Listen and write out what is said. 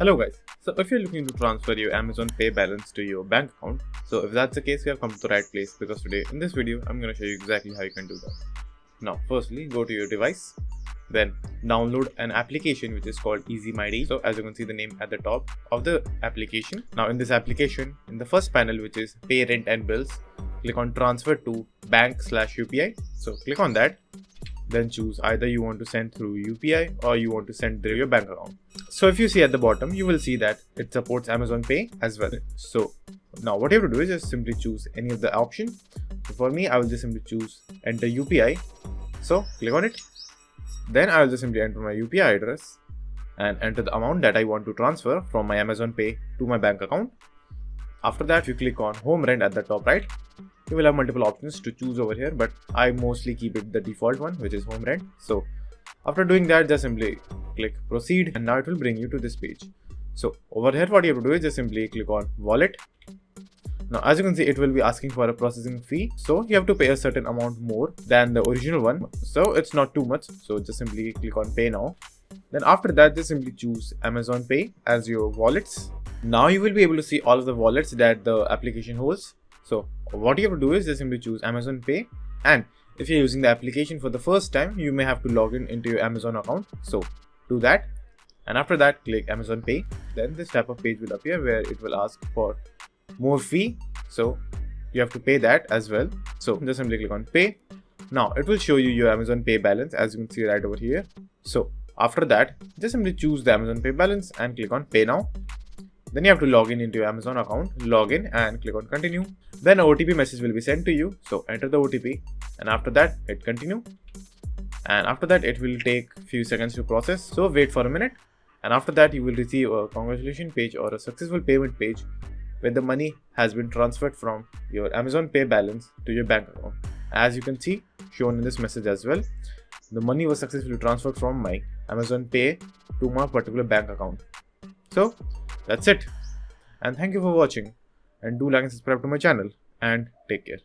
Hello guys, so if you're looking to transfer your Amazon Pay balance to your bank account, so if that's the case, you have come to the right place because today in this video, I'm going to show you exactly how you can do that. Now, firstly, go to your device, then download an application which is called EasyMyD. So as you can see the name at the top of the application. Now in this application, in the first panel which is Pay Rent and Bills, click on Transfer to Bank/UPI. So click on that. Then choose either you want to send through UPI or you want to send through your bank account. So if you see at the bottom, you will see that it supports Amazon Pay as well. So now what you have to do is just simply choose any of the option. So for me, I will just simply choose enter UPI. So click on it. Then I will just simply enter my UPI address and enter the amount that I want to transfer from my Amazon Pay to my bank account. After that, you click on home rent at the top right. You will have multiple options to choose over here, but I mostly keep it the default one, which is home rent. So after doing that, just simply click proceed and now it will bring you to this page. So over here, what you have to do is just simply click on wallet. Now, as you can see, it will be asking for a processing fee. So you have to pay a certain amount more than the original one. So it's not too much. So just simply click on pay now. Then after that, just simply choose Amazon Pay as your wallets. Now you will be able to see all of the wallets that the application holds. So what you have to do is just simply choose Amazon Pay, and if you're using the application for the first time, you may have to log in into your Amazon account. So do that, and after that click Amazon Pay. Then this type of page will appear where it will ask for more fee, so you have to pay that as well. So just simply click on pay. Now it will show you your Amazon Pay balance, as you can see right over here. So after that, just simply choose the Amazon Pay balance and click on pay now. Then you have to log in into your Amazon account, log in and click on continue. Then an OTP message will be sent to you. So enter the OTP and after that hit continue. And after that it will take a few seconds to process. So wait for a minute. And after that you will receive a congratulations page or a successful payment page where the money has been transferred from your Amazon Pay balance to your bank account. As you can see shown in this message as well, the money was successfully transferred from my Amazon Pay to my particular bank account. So that's it, and thank you for watching, and do like and subscribe to my channel, and take care.